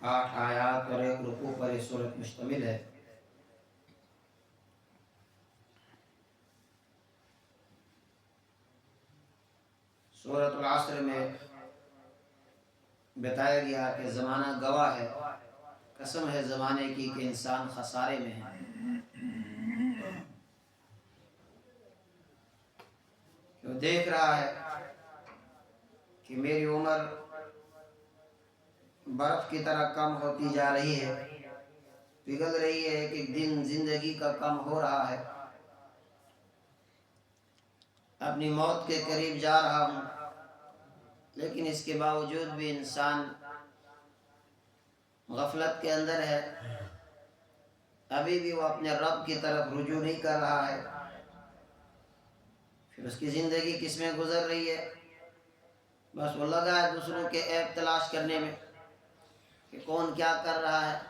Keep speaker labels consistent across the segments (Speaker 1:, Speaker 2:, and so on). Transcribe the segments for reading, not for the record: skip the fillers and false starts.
Speaker 1: 8 आयात और 1 रुकू पर ये सूरत मुश्तमिल है। सूरतुल असर में बताया गया कि ज़माना गवाह है, कसम है ज़माने की कि इंसान खसारे में है। वो देख रहा है कि मेरी उम्र बर्फ की तरह कम होती जा रही है, पिघल रही है, एक एक दिन जिंदगी का कम हो रहा है, अपनी मौत के करीब जा रहा हूँ, लेकिन इसके बावजूद भी इंसान गफलत के अंदर है। अभी भी वो अपने रब की तरफ रुजू नहीं कर रहा है। फिर उसकी ज़िंदगी किस में गुजर रही है? बस वो लगा है दूसरों के ऐब तलाश करने में कि कौन क्या कर रहा है,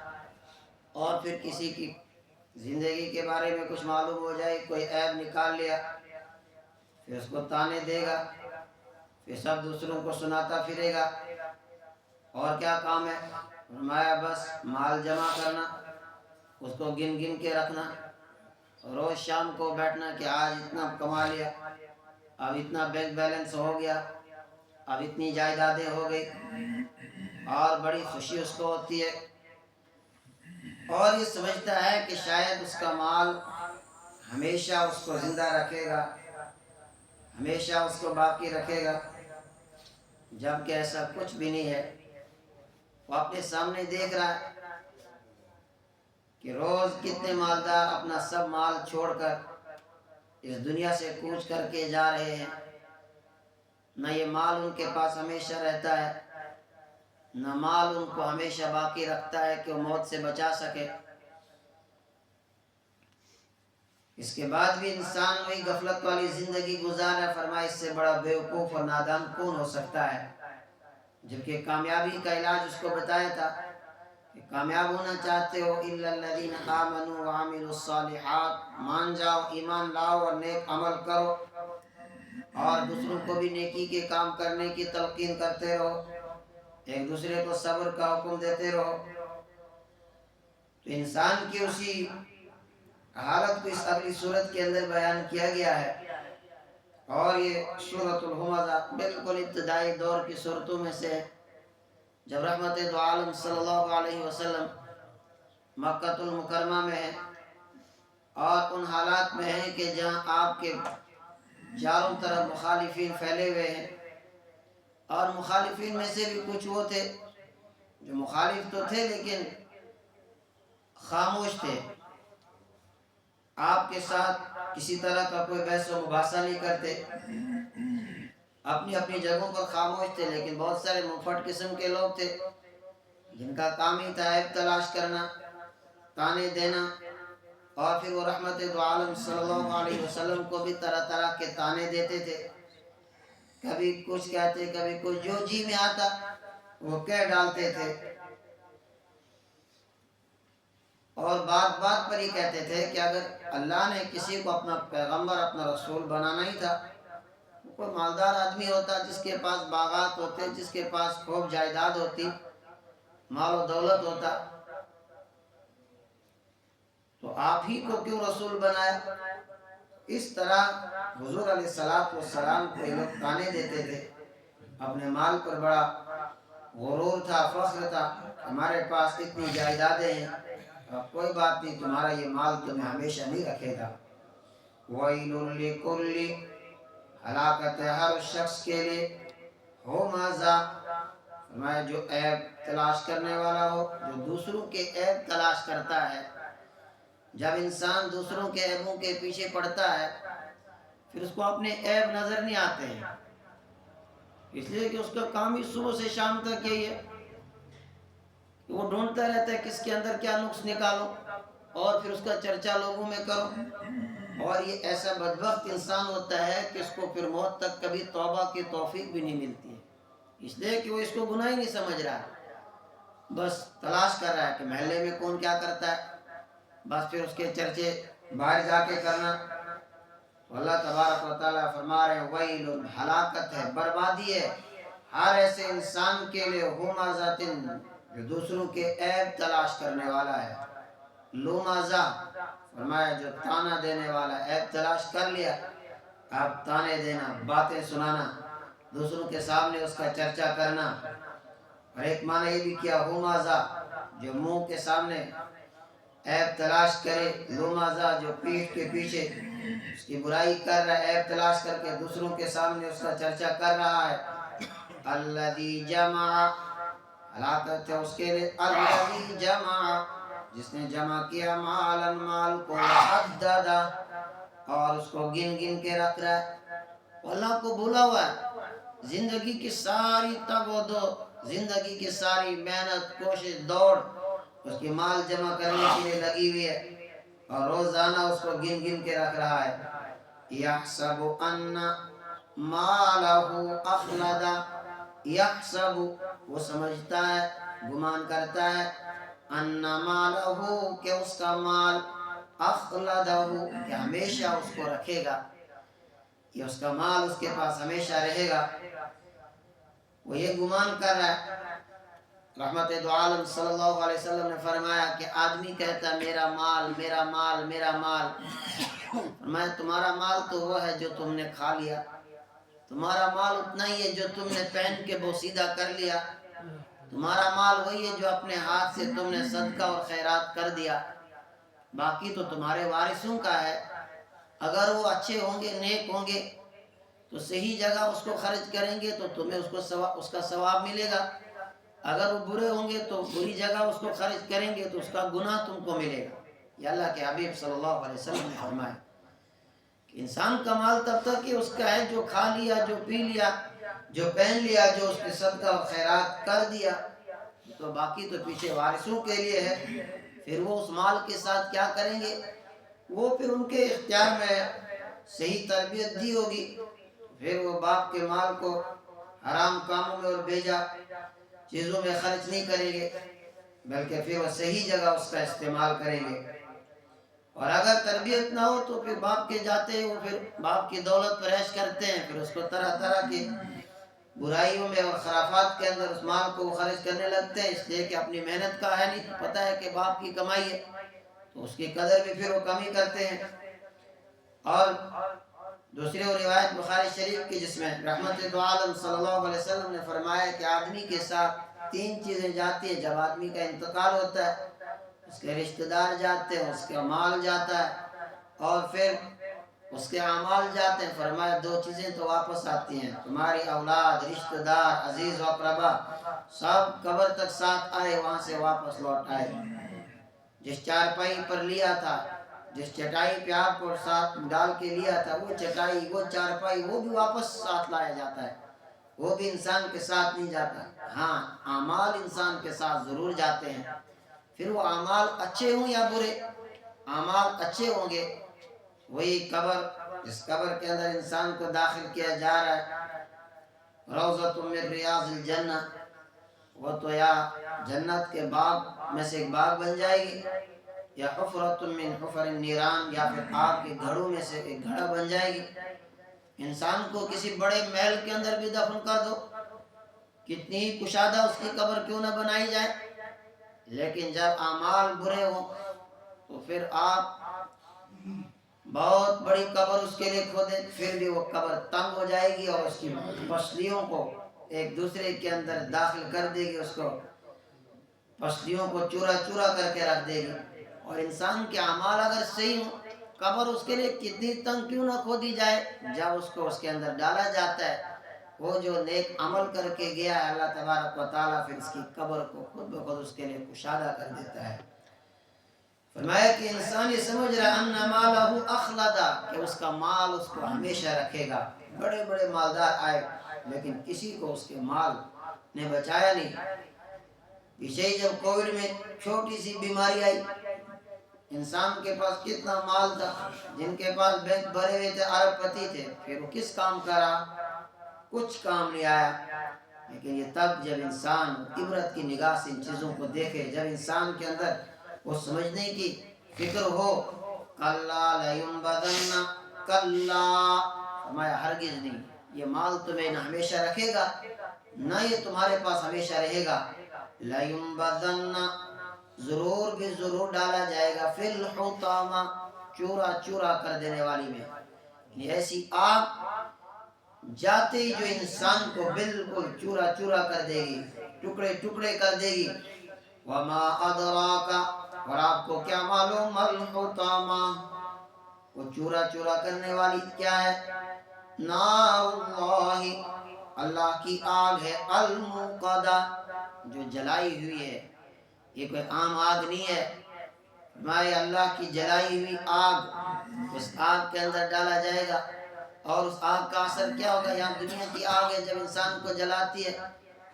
Speaker 1: और फिर किसी की ज़िंदगी के बारे में कुछ मालूम हो जाए, कोई ऐब निकाल लिया, फिर उसको ताने देगा, फिर सब दूसरों को सुनाता फिरेगा। और क्या काम है? फरमाया बस माल जमा करना, उसको गिन गिन के रखना, रोज शाम को बैठना कि आज इतना कमा लिया, अब इतना बैंक बैलेंस हो गया, अब इतनी जायदादें हो गई, और बड़ी खुशी उसको होती है। और ये समझता है कि शायद उसका माल हमेशा उसको जिंदा रखेगा, हमेशा उसको बाकी रखेगा, जबकि ऐसा कुछ भी नहीं है। वो अपने सामने देख रहा है कि रोज कितने मालदार अपना सब माल छोड़कर इस दुनिया से कूच करके जा रहे हैं। न ये माल उनके पास हमेशा रहता है, न माल उनको हमेशा बाकी रखता है कि वो मौत से बचा सके। इसके बाद भी इंसान वही गफलत वाली जिंदगी गुजार है। फरमाया इससे बड़ा बेवकूफ और नादान कौन हो सकता है? जबकि कामयाबी का इलाज उसको बताया था कि कामयाब होना चाहते हो इल्लल्लज़ीना आमनू व अमिलुस्सालिहात, मान जाओ, ईमान लाओ और नेक अमल करो, और दूसरों को भी नेकी के काम करने की तलकीन करते रहो, एक दूसरे को सब्र का हुक्म देते रहो। तो इंसान की उसी हालत को इस अगली सूरत के अंदर बयान किया गया है। और ये सूरतुल हुमज़ा बिल्कुल इब्तिदाई दौर की सूरतों में से, जब रहमत दो आलम सल्लल्लाहु अलैहि वसल्लम मक्कातुल मुकर्रमा में है, और उन हालात में है कि जहाँ आपके चारों तरफ मुखालिफिन फैले हुए हैं, और मुखालिफिन में से भी कुछ वो थे जो मुखालिफ तो थे लेकिन खामोश थे, आपके साथ किसी तरह का कोई बहस व मुबासा नहीं करते, अपनी अपनी जगहों पर खामोश थे। लेकिन बहुत सारे मुफट किस्म के लोग थे जिनका काम ही था ऐब तलाश करना, ताने देना, और फिर वो रहमत दो आलम सल्लल्लाहु अलैहि वसल्लम को भी तरह तरह के ताने देते थे। कभी कुछ कहते, कभी कुछ, जो जी में आता वो कह डालते थे, और बात बात पर ही कहते थे कि अगर अल्लाह ने किसी को अपना पैगंबर, अपना रसूल बनाना ही था, कोई मालदार आदमी होता जिसके पास बागात होते, जिसके पास खूब जायदाद होती, माल और दौलत होता, तो आप ही को क्यों रसूल बनाया? इस तरह हुजूर अलैहिस्सलातु वस्सलाम को ये लोग ताने देते थे। अपने माल पर बड़ा गुरूर था, फख्र था, हमारे पास इतनी जायदादें हैं, अब कोई बात नहीं, तुम्हारा ये माल तुम्हें हमेशा नहीं रखेगा। वैलुल लिकुल्ली, हलाकत है हर शख्स के लिए, हो माजा, फरमाया जो ऐब तलाश करने वाला हो, जो दूसरों के ऐब तलाश करता है। जब इंसान दूसरों के ऐबों के पीछे पड़ता है, फिर उसको अपने ऐब नजर नहीं आते हैं, इसलिए कि उसका काम ही सुबह से शाम तक यही है, वो ढूंढता रहता है किसके अंदर क्या नुक्स निकालो, और फिर उसका चर्चा लोगों में करो। और ये ऐसा बदबख्त इंसान होता है कि उसको फिर मौत तक कभी तौबा की तौफीक भी नहीं मिलती है, इसलिए कि वो इसको गुनाह ही नहीं समझ रहा है, बस तलाश कर रहा है कि महल्ले में कौन क्या करता है, बस फिर उसके चर्चे बाहर जाके करना। तो अल्लाह तबारक व तआला फरमा रहे हैं वैलुन, हलाकत है, बर्बादी है हर ऐसे इंसान के लिए, हुमाज़ातिन, جو دوسروں کے عیب تلاش کرنے والا ہے، لومازہ فرمایا جو تانا دینے والا، عیب تلاش کر لیا اب تانے دینا، باتیں سنانا، دوسروں کے سامنے اس کا چرچا کرنا۔ اور ایک معنی یہ بھی کیا ہومازہ جو منہ کے سامنے عیب تلاش کرے، لومازہ جو پیٹھ کے پیچھے اس کی برائی کر رہا ہے، عیب تلاش کر کے دوسروں کے سامنے اس کا چرچا کر رہا ہے۔ الذی جمع، ہلاکت ہے اس کے لیے، الذی جمع جس نے جمع کیا، مالا مال کو، عددا اور اس کو گن گن کے رکھ رہا ہے، اللہ کو بھولا ہوا ہے، زندگی کی ساری تگ و دو، زندگی کی ساری محنت کوشش دوڑ اس کی مال جمع کرنے کے لیے لگی ہوئی ہے، اور روزانہ اس کو گن گن کے رکھ رہا ہے۔ یحسب ان مالہ اخلدا، یحسب وہ سمجھتا ہے، گمان کرتا ہے، ان مالہ کہ اس کا مال، اخلدہ کہ ہمیشہ اس کو رکھے گا، کہ اس کا مال اس کے پاس ہمیشہ رہے گا، وہ یہ گمان کر رہا ہے۔ رحمت دو عالم صلی اللہ علیہ وسلم نے فرمایا کہ آدمی کہتا ہے میرا مال میرا مال میرا مال، میں تمہارا مال تو وہ ہے جو تم نے کھا لیا، تمہارا مال اتنا ہی ہے جو تم نے پہن کے بوسیدہ کر لیا، تمہارا مال وہی ہے جو اپنے ہاتھ سے تم نے صدقہ اور خیرات کر دیا، باقی تو تمہارے وارثوں کا ہے، اگر وہ اچھے ہوں گے نیک ہوں گے تو صحیح جگہ اس کو خرچ کریں گے تو تمہیں اس کا ثواب ملے گا، اگر وہ برے ہوں گے تو بری جگہ اس کو خرچ کریں گے تو اس کا گناہ تم کو ملے گا۔ یہ اللہ کے حبیب صلی اللہ علیہ وسلم نے فرمایا کہ انسان کا مال تب تک کہ اس کا ہے جو کھا لیا، جو پی لیا، جو پہن لیا، جو اس کے صدقہ اور خیرات کر دیا، تو باقی تو پیچھے وارثوں کے لیے ہے، پھر وہ اس مال کے ساتھ کیا کریں گے وہ پھر ان کے اختیار میں ہے، صحیح تربیت دی ہوگی پھر وہ باپ کے مال کو حرام کاموں میں اور بیجا چیزوں میں خرچ نہیں کریں گے، بلکہ پھر وہ صحیح جگہ اس کا استعمال کریں گے، اور اگر تربیت نہ ہو تو پھر باپ کے جاتے وہ پھر باپ کی دولت پر عیش کرتے ہیں، پھر اس کو طرح طرح کی برائیوں میں اور خرافات کے اندر اس مال کو خرچ کرنے لگتے ہیں، اس لیے کہ اپنی محنت کا ہے نہیں، پتہ ہے کہ باپ کی کمائی ہے تو اس کی قدر بھی پھر وہ کم ہی کرتے ہیں۔ اور دوسری روایت بخاری شریف کی جس میں رحمت دو عالم صلی اللہ علیہ وسلم نے فرمایا کہ آدمی کے ساتھ تین چیزیں جاتی ہیں جب آدمی کا انتقال ہوتا ہے، اس کے رشتہ دار جاتے ہیں، اس کا مال جاتا ہے اور پھر اس کے اعمال جاتے ہیں، فرمایا دو چیزیں تو واپس آتی ہیں، تمہاری اولاد، رشتہ دار، عزیز و اقربا سب قبر تک ساتھ آئے، وہاں سے واپس لوٹ آئے، جس چارپائی پر لیا تھا، جس چٹائی پہ آپ کو ساتھ ڈال کے لیا تھا، وہ چٹائی وہ چارپائی وہ بھی واپس ساتھ لایا جاتا ہے، وہ بھی انسان کے ساتھ نہیں جاتا، ہاں اعمال انسان کے ساتھ ضرور جاتے ہیں، پھر وہ اعمال اچھے ہوں یا برے، اعمال اچھے ہوں گے وہی قبر، جس قبر کے اندر انسان کو داخل کیا جا رہا ہے، روضۃ من ریاض الجنہ، وہ تو یا جنت کے باغ میں سے ایک باغ بن جائے گی، یا حفرۃ من حفر النیران، یا پھر آگ کے گھڑوں میں سے ایک گھڑا بن جائے گی۔ انسان کو کسی بڑے محل کے اندر بھی دفن کر دو، کتنی ہی کشادہ اس کی قبر کیوں نہ بنائی جائے، لیکن جب اعمال برے ہوں تو پھر آپ بہت بڑی قبر اس کے لیے کھودیں، پھر بھی وہ قبر تنگ ہو جائے گی اور اس کی پسلیوں کو ایک دوسرے کے اندر داخل کر دے گی، اس کو پسلیوں کو چورا چورا کر کے رکھ دے گی، اور انسان کے اعمال اگر صحیح ہوں قبر اس کے لیے کتنی تنگ کیوں نہ کھودی جائے، جب اس کو اس کے اندر ڈالا جاتا ہے وہ جو نیک عمل کر کے گیا ہے اللہ تبارک و تعالیٰ پھر اس کی قبر کو خود بخود اس کے لیے کشادہ کر دیتا ہے۔ فرمایا کہ انسان یہ سمجھ رہا ہے ان مالہ اخلدا کہ اس کا مال اس کو ہمیشہ رکھے گا، بڑے بڑے مالدار آئے لیکن کسی کو اس کے مال نے بچایا نہیں۔ پیچھے ہی جب کووڈ میں چھوٹی سی بیماری آئی، انسان کے پاس کتنا مال تھا، جن کے پاس بینک بھرے ہوئے تھے ارب پتی تھے، پھر وہ کس کام کا رہا، کچھ کام نہیں آیا، لیکن یہ تب جب انسان عبرت کی نگاہ سے ان چیزوں کو دیکھے، جب انسان کے اندر وہ سمجھنے کی فکر ہو، کلا لینبذن، کلا فرمایا ہرگز نہیں، یہ مال تمہیں نہ ہمیشہ رکھے گا نہ یہ تمہارے پاس ہمیشہ رہے گا، लयुम्बदन्ना, जरूर भी जरूर डाला जाएगा, फिल हुतामा, चूरा चूरा कर देने वाली में। ये ऐसी आग जाते ही जो इंसान को बिल्कुल चूरा चूरा कर देगी, टुकड़े टुकड़े कर देगी। वमा अदराका, और आपको क्या मालूम, मल हुतामा, वो चूरा चूरा करने वाली क्या है? नारुल्लाही, अल्लाह की आग है, अल मुक़दा, जो जलाई हुई है। ये कोई आम आग नहीं है, हमारे अल्लाह की जलाई हुई आग, उस आग के अंदर डाला जाएगा। और उस आग का असर क्या होगा? यहाँ दुनिया की आग है, जब इंसान को जलाती है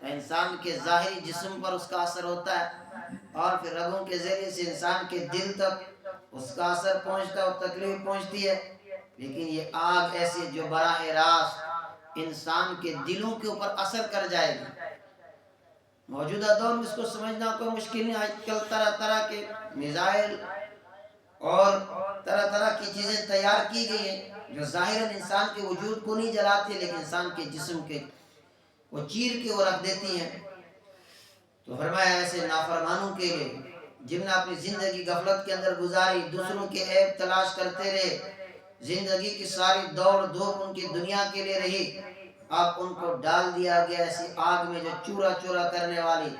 Speaker 1: तो इंसान के ज़ाहिरी जिस्म पर उसका असर होता है, और फिर रगों के जरिए से इंसान के दिल तक उसका असर पहुँचता है और तकलीफ पहुँचती है। लेकिन ये आग ऐसी जो बराह रास्त इंसान के दिलों के ऊपर असर कर जाएगी। मौजूदा दौर में इसको समझना कोई मुश्किल नहीं। आजकल तरह तरह के मिसाइल और तरह तरह की चीज़ें तैयार की गई हैं जो ज़ाहिरन इंसान के वजूद को नहीं जलाती, लेकिन इंसान के जिस्म के वो चीर के वो रख देती हैं। तो फरमाया ऐसे नाफरमानों के लिए जिन्होंने अपनी ज़िंदगी गफलत के अंदर गुजारी, दूसरों के ऐब तलाश करते रहे, जिंदगी की सारी दौड़ धूप उनकी दुनिया के लिए रही, अब उनको डाल दिया गया ऐसी आग में जो चूरा चूरा करने वाली,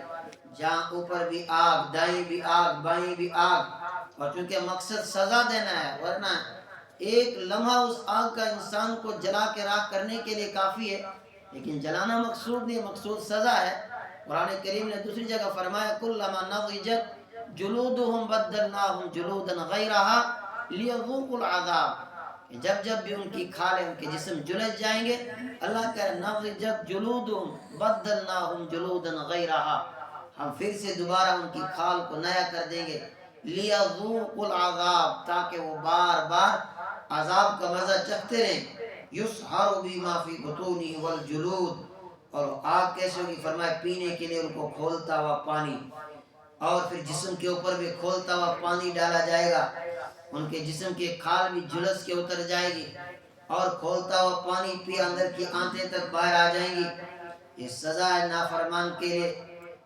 Speaker 1: जहाँ ऊपर भी आग, दाईं भी आग, बाईं भी आग। और चूंकि मकसद सजा देना है, वरना एक लम्हा उस आग का इंसान को जला के राख करने के लिए काफ़ी है, लेकिन जलाना मकसूद नहीं, मकसूद सजा है। कुरान करीम ने दूसरी जगह फरमाया, कुल्लमा नज़िजत जुलूदुहुम बद्दलनाहुम जुलूदन गैरहा लियज़ूक़ुल अज़ाब, जब जब भी उनकी खालें, उनके जिस्म जुलझ जाएंगे, अल्लाह कह नज़िजत जुलूदुहुम बद्दलनाहुम जुलूदन गैरहा, हम फिर से दोबारा उनकी खाल को नया कर देंगे, लियज़ूक़ुल अज़ाब, ताकि वो बार बार अजाब का मज़ा चखते रहें। युसहरु बिमा फी बुतूनिही वल जुलूद, और आग कैसे होगी? फरमाया पीने के लिए उनको खोलता हुआ पानी, और फिर जिस्म के ऊपर भी खोलता हुआ पानी डाला जाएगा, उनके जिस्म की खाल भी झुलस के उतर जाएगी, और खोलता हुआ पानी पी अंदर की आंतें तक बाहर आ जाएंगी। ये सजा है नाफरमान के लिए।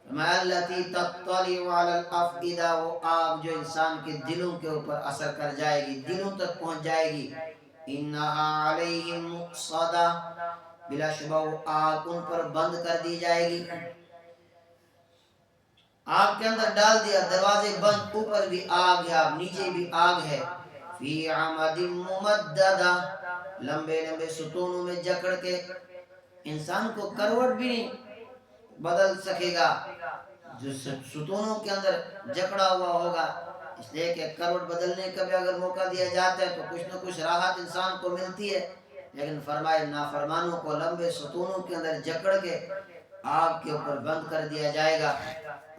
Speaker 1: अल्लती तत्तलिउ अलल अफ़इदा, वो आग जो इंसान के दिलों के ऊपर असर कर जाएगी, दिलों तक पहुंच जाएगी। इन्नहा अलैहिम मुक़सदा, बिलाशुबा वो आग उन पर बंद कर दी जाएगी। आग के अंदर डाल दिया, दरवाजे बंद, ऊपर भी आग है, अब नीचे भी आग है। फी अमदिन मुमद्ददा, लंबे लंबे सुतूनों में जकड़ के, इंसान को करवट भी नहीं बदल सकेगा जो सुतूनों के अंदर जकड़ा हुआ होगा। इसलिए कि करवट बदलने का भी अगर मौका दिया जाता है तो कुछ न कुछ राहत इंसान को मिलती है, लेकिन फरमाए नाफरमानों को लंबे सुतूनों के अंदर जकड़ के आग के ऊपर बंद कर दिया जाएगा।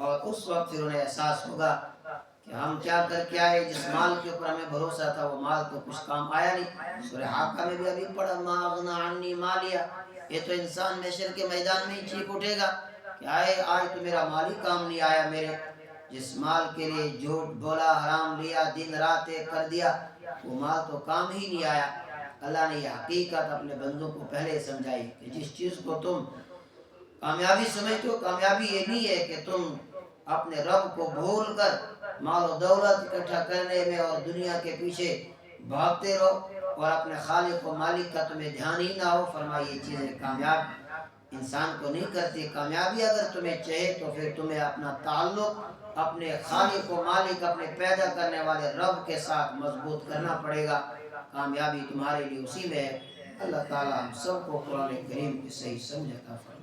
Speaker 1: और उस वक्त फिर उन्हें एहसास होगा कि हम क्या करके आए, जिस माल के ऊपर हमें भरोसा था वो माल तो कुछ काम आया नहीं। सूरह हाका में भी अभी पढ़ा, मा अग़ना अन्नी मालिया, ये तो इंसान महशर के मैदान में ही चीख उठेगा कि आए आज तो मेरा माल ही काम नहीं आया, मेरे जिस माल के लिए झूठ बोला, हराम लिया, दिन रात एक कर दिया, वो माल तो काम ही नहीं आया। अल्लाह ने यह हकीकत अपने बंदों को पहले समझाई कि जिस चीज़ को तुम कामयाबी समझते हो, कामयाबी ये नहीं है कि तुम अपने रब को भूल कर माल और दौलत इकट्ठा करने में और दुनिया के पीछे भागते रहो और अपने खालिक और मालिक का तुम्हें ध्यान ही ना हो। फरमाइए ये चीज़ें कामयाब इंसान को नहीं करती। कामयाबी अगर तुम्हें चाहिए तो फिर तुम्हें अपना ताल्लुक अपने खालिक और मालिक, अपने पैदा करने वाले रब के साथ मजबूत करना पड़ेगा। कामयाबी तुम्हारे लिए उसी में है। अल्लाह ताला हम सबको कुरान करीम की सही समझ अता फरमाए।